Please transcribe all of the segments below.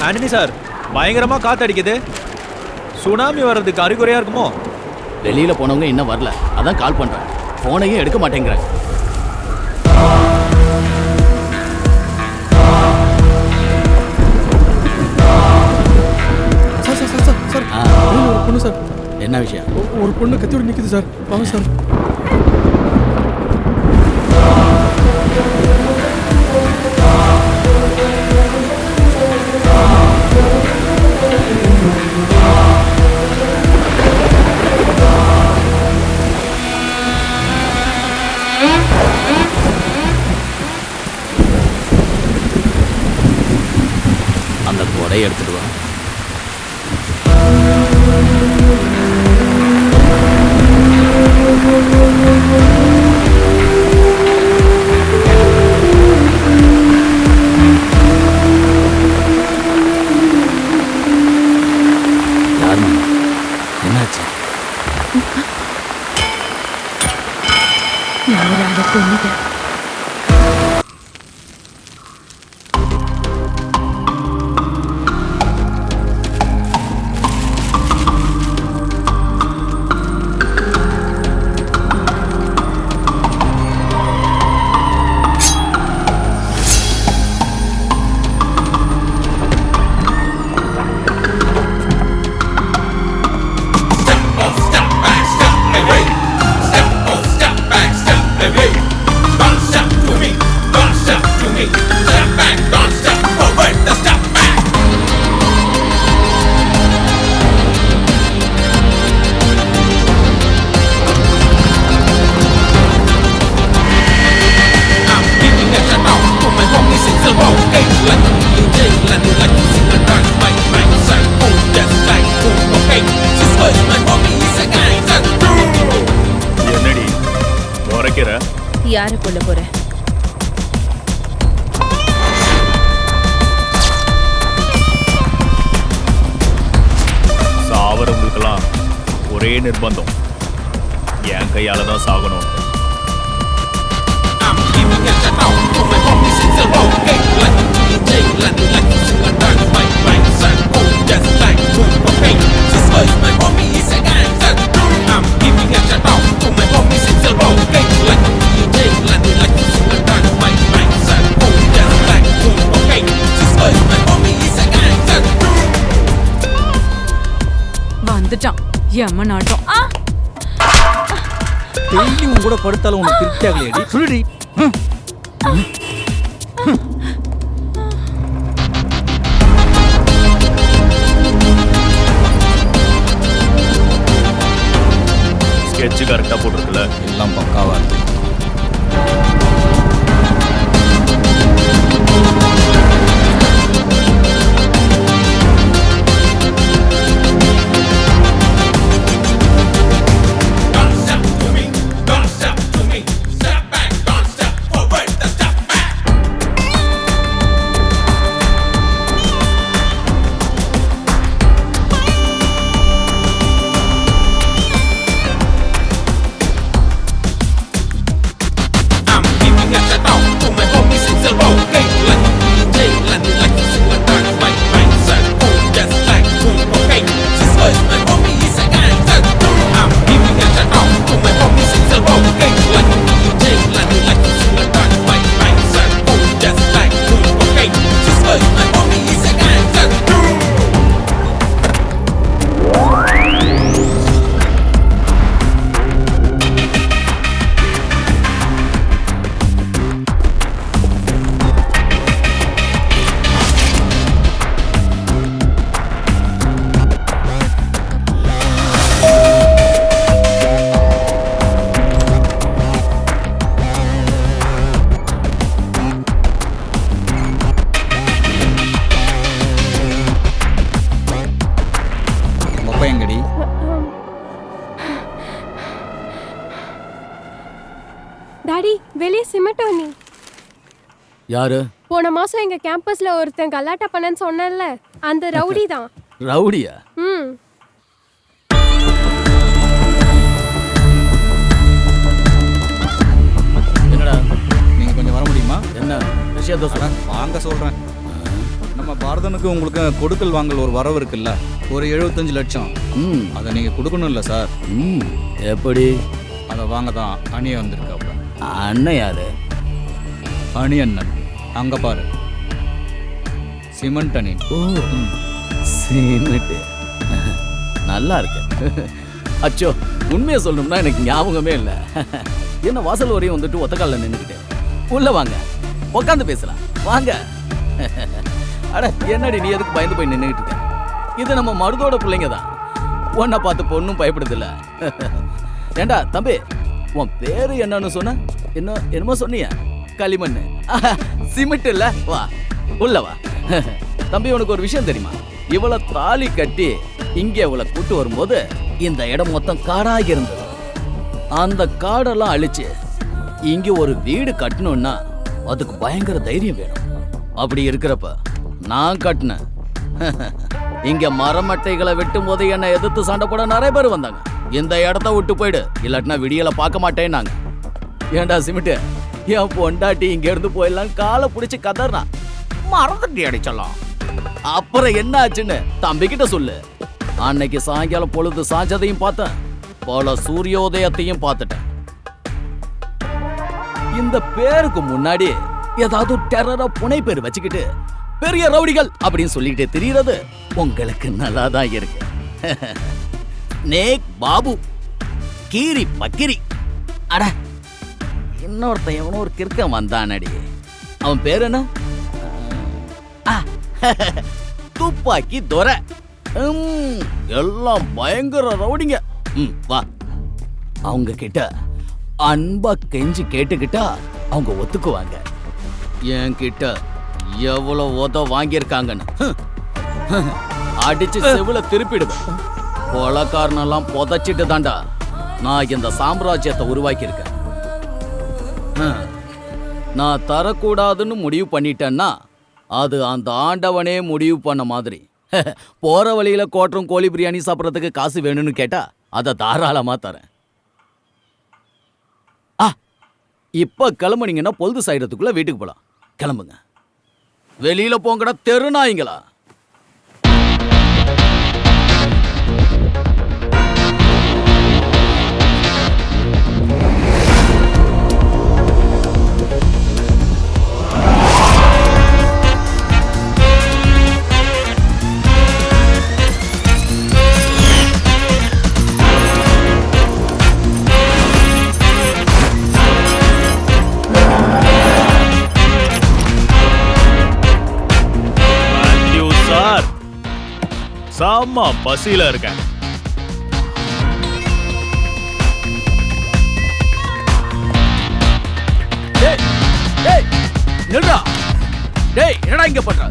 Antony sir, பயங்கரமா காத்தடிக்குது. Tsunami வர்றதுக்கு அறிகுறியா இருக்குமோ? வெளியில போனவங்க இன்னும் வரல, அதான் கால் பண்றேன். போனையும் எடுக்க மாட்டேங்கிறேன். ஒரு பொண்ணு சார். என்ன விஷயம்? ஒரு பொண்ணு கத்தியோட நிக்குது சார். வாங்க சார். அந்த கொடையை எடுத்துட்டு வா. என்னாச்சு? நான் ஒரு ஆளை கொன்னுட்டேன். யாரை கொல்ல போற? சாவரவங்களுக்கெல்லாம் ஒரே நிர்பந்தம், என் கையால தான் சாகணும். வந்துட்டான் எம்மன் ஆட்டம். டெய்லி உன் கூட படுத்தாலும் உனக்கு திருப்தி ஆகலையடி. சொல்லுடி. ஸ்கெட்சு கரெக்டா போட்டிருக்குல்ல? எல்லாம் பக்காவா இருக்கு. டாடி, வெளியே சிமெட்டோனி. யாரு? போன மாசம் எங்க கேம்பஸ்ல ஒருத்தன் கலாட்டா பண்ணன்னு சொன்னேன்ல, அந்த ரவுடி தான். ரவுடியா? என்னடா, நீங்க கொஞ்சம் வர முடியுமா? என்ன விஷயத்த சொல்றேன்? வாங்க சொல்றேன். நம்ம பரதனுக்கு உங்களுக்கு கொடுக்கல் வாங்கல் ஒரு வரவு இருக்குல்ல, ஒரு 75 லட்சம். ம் அதை நீங்கள் கொடுக்கணும் இல்லை சார்? ம் எப்படி? அதை வாங்க தான் அணியை வந்திருக்காப்புல. அண்ணன் யாரு? அணி அண்ணன் அங்கே பாரு, சிமெண்ட் அணி. ஓ சிமெண்ட். நல்லா இருக்கு. அச்சோ, உண்மையை சொல்லணும்னா எனக்கு ஞாபகமே இல்லை. என்ன வாசல் வரையும் வந்துட்டு ஒத்த காலில் நின்றுக்கிட்டேன். உள்ள வாங்க, உட்காந்து பேசலாம் வாங்க. அட என்னடி நீ எதுக்கு பயந்து போய் நின்றுக்கிட்டு இருக்க? இது நம்ம மருதோட பிள்ளைங்க தான். உன்னை பார்த்து பொண்ணும் பயப்படுதில்ல. ஏண்டா தம்பி, உன் பேரு என்னன்னு சொன்ன? என்னமோ சொன்னிய? களிமண். சிமெண்ட் இல்ல? வா உள்ள வா. தம்பி, உனக்கு ஒரு விஷயம் தெரியுமா? இவளை தாலி கட்டி இங்கே இவளை கூட்டு வரும்போது இந்த இடம் மொத்தம் காடாக இருந்தது. அந்த காடெல்லாம் அழிச்சு இங்க ஒரு வீடு கட்டணும்னா அதுக்கு பயங்கர தைரியம் வேணும். அப்படி இருக்கிறப்ப நான் கட்டினேன். இங்க மரமட்டைகளை வெட்டும் போது என்னை எதிர்த்து சண்டை போட நிறைய பேர் வந்தாங்க. இந்த இடத்த விட்டு போயிடு, இல்லாட்டினா விடியலை பார்க்க மாட்டேன்னாங்க. ஏண்டா சிமிட்டு, என் பொண்டாட்டி இங்க இருந்து போயிடலாம் காலை பிடிச்சி கதறா, மறந்துட்டி அடிச்சலாம். அப்புறம் என்ன ஆச்சுன்னு தம்பிக்கிட்ட சொல்லு. அன்னைக்கு சாயங்காலம் பொழுது சாஞ்சதையும் பார்த்தேன், பல சூரியோதயத்தையும் பார்த்துட்டேன். இந்த பேருக்கு முன்னாடி ஏதாவது டெரரா புனை பேர் வச்சுக்கிட்டு பெரிய ரவுடிகள் அப்படின்னு சொல்லிக்கிட்டே தெரியறது உங்களுக்கு நல்லா தான் இருக்கு. நேக் பாபு, கீரி பக்கிரி. அட, இன்னொருத்தன் எவனோ ஒரு கிறுக்கன் வந்தானடி. அவன் பேர் என்ன? துப்பாக்கி துரை. எல்லாம் பயங்கர ரவுடிங்க. வா, அவங்க கிட்ட அன்பா கெஞ்சி கேட்டுக்கிட்டா அவங்க ஒத்துக்குவாங்க. என்கிட்ட எவ்வளவு உத வாங்கியிருக்காங்கன்னு அடிச்சு செவுல திருப்பிடுவேன். கொலக்காரனெல்லாம் புதைச்சிட்டு தாண்டா நான் இந்த சாம்ராஜ்யத்தை உருவாக்கி இருக்கேன். நான் தரக்கூடாதுன்னு முடிவு பண்ணிட்டேன்னா அது அந்த ஆண்டவனே முடிவு பண்ண மாதிரி. போற வழியில கோட்டரும் கோழி பிரியாணி சாப்பிட்றதுக்கு காசு வேணும்னு கேட்டா அதை தாராளமா தரேன். இப்ப கிளம்புனீங்கன்னா பொழுது சாயிரத்துக்குள்ள வீட்டுக்கு போலாம். கிளம்புங்க, வெளியில போங்கடா தெருநாய்ங்களா. சாமா பசியில இருக்கேன். என்னடா இங்க பண்ற?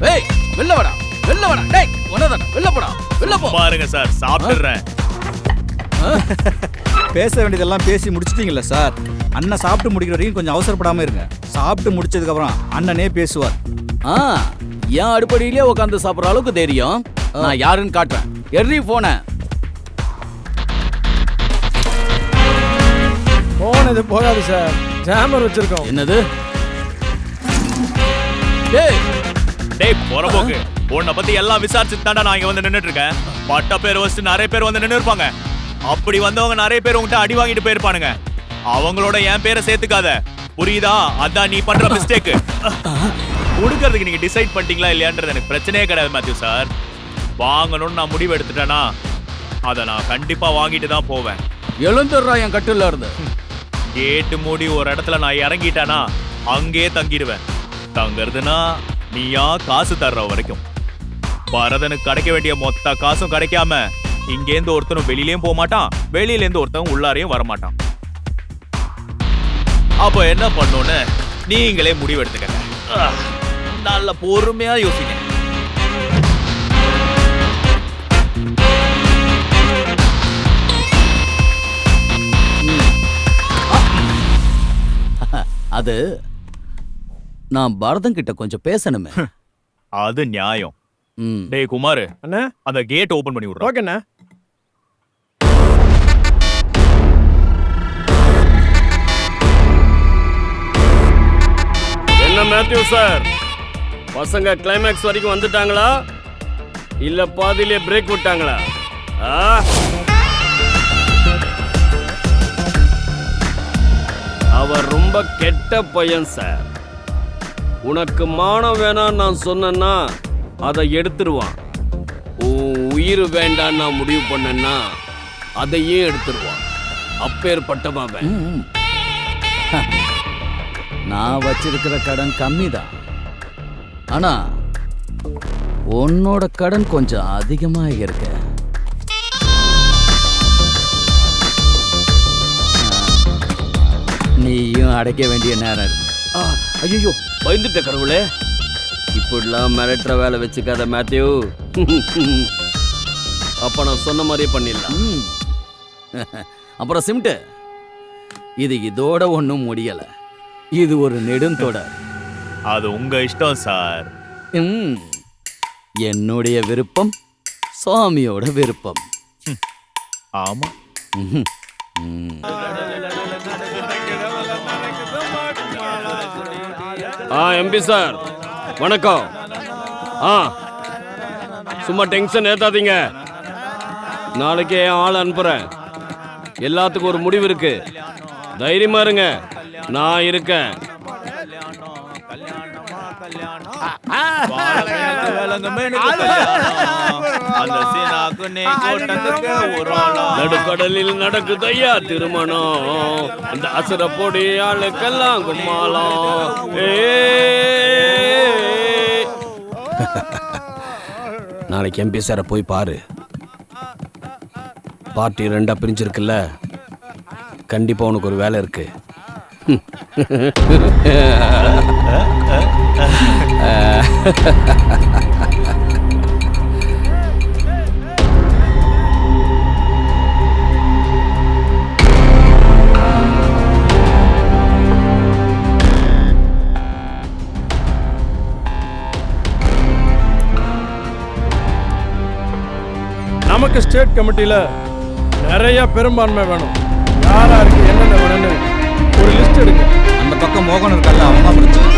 ஏய், வெளில வாடா, வெளில வாடா. டேய், உனதாடா, வெளில போடா, வெளில போ. பாருங்க சார், சாப்பிடுறேன். பேச வேண்டியதெல்லாம் பேசி முடிச்சிட்டீங்களா சார்? அண்ணன் சாப்பிட்டு முடிக்கிற வரைக்கும் கொஞ்சம் அவசரப்படாம இருங்க. சாப்பிட்டு முடிச்சதுக்கு அப்புறம் அண்ணனே பேசுவார். என் அடுப்படியிலே உட்காந்து சாப்பிட்ற அளவுக்கு தெரியும். நான் யாருன்னு காட்டுறேன். எர்ரி போன இது போகாது சார், ஜாமர் வச்சிருக்கோம். என்னது? டேய் போறபோக்கு, உன்னை பத்தி எல்லாம் விசாரிச்சுட்டு தாண்டா நான் இங்க வந்து நின்னுட்டு இருக்கேன். பட்ட பேர் வச்சு நிறைய பேர் வந்து நின்று இருப்பாங்க. அப்படி வந்தவங்க நிறைய பேர் உங்ககிட்ட அடி வாங்கிட்டு போயிருப்பானுங்க. அவங்களோட என் பேரை சேர்த்துக்காத, புரியுதா? அதான் நீ பண்ற மிஸ்டேக். கொடுக்கறதுக்கு நீங்க டிசைட் பண்ணிட்டீங்களா இல்லையான்றது எனக்கு பிரச்சனையே கிடையாது மேத்யூ சார். வாங்கணும்னு நான் முடிவு எடுத்துட்டேன்னா அதை நான் கண்டிப்பா வாங்கிட்டு தான் போவேன். எழுந்துடுறா என் கட்டுல இருந்து. கேட்டு மூடி ஒரு இடத்துல நான் இறங்கிட்டேனா அங்கே தங்கிடுவேன். தங்குறதுன்னா நீயா காசு தர்ற வரைக்கும். பரதனுக்கு கிடைக்க வேண்டிய மொத்த காசும் கிடைக்காம இங்கேருந்து ஒருத்தனும் வெளியிலயும் போக மாட்டான், வெளியிலேருந்து ஒருத்தனும் உள்ளாரையும் வரமாட்டான். அப்போ என்ன பண்ணுன்னு நீங்களே முடிவு எடுத்துக்கங்க. நல்ல பொறுமையா யோசிங்க. அது நான் பரதன் கிட்ட கொஞ்சம் பேசணுமே. அது நியாயம். டேய் குமார் அண்ணா, அந்த கேட் ஓபன் பண்ணி விடுறேன். ஓகேண்ணா. என்ன மேத்யூ சார், பசங்க கிளைமேக்ஸ் வரைக்கும் வந்துட்டாங்களா இல்ல பாதியிலே பிரேக் விட்டாங்களா? அவர் ரொம்ப கெட்ட பையன் சார். உனக்கு மானம் வேணான்னு நான் சொன்னேன்னா அதை எடுத்துருவான். உயிர் வேண்டான்னு நான் முடிவு பண்ணேன்னா அதையே எடுத்துருவான். அப்பேற்பட்டவன். நான் வச்சிருக்கிற கடன் கம்மி தான், ஆனா உன்னோட கடன் கொஞ்சம் அதிகமா இருக்கு. நீயும் அடைக்க வேண்டிய நேரம் இருக்கு. ஐயோ பயந்துட்ட கடவுளே. இப்படிலாம் மிரட்டுற வேலை வச்சுக்காத மேத்யூ. அப்ப நான் சொன்ன மாதிரியே பண்ணிடலாம். அப்புறம் சிம்ட்டு, இது இதோட ஒன்றும் முடியல. இது ஒரு நெடுந்தொடர். அது உங்க இஷ்டம் சார். என்னுடைய விருப்பம் சுவாமியோட விருப்பம். ஆமா. எம்பி சார் வணக்கம். சும்மா டென்ஷன் ஏத்தாதீங்க. நாளைக்கே ஆள் அனுப்புறேன். எல்லாத்துக்கும் ஒரு முடிவு இருக்கு. தைரியமா இருங்க, நான் இருக்கேன். நடுக்கடலில் நடக்குது ஐயா திருமணம். இந்த அசுர பொடி ஆளுக்கெல்லாம் கும்மாளம். நாளைக்கு எம்பி சாரை போய் பாரு. பார்ட்டி 2 பிரிஞ்சிருக்குல்ல, கண்டிப்பா உனக்கு ஒரு வேலை இருக்கு. நமக்கு ஸ்டேட் கமிட்டியில் நிறைய பெரும்பான்மை வேணும். யாராருக்கு என்னென்ன வேணும்னு ஒரு லிஸ்ட் எடுங்க. அந்த பக்கம் மோகன் இருக்கல்ல, அவன் தான் பிரச்சனை.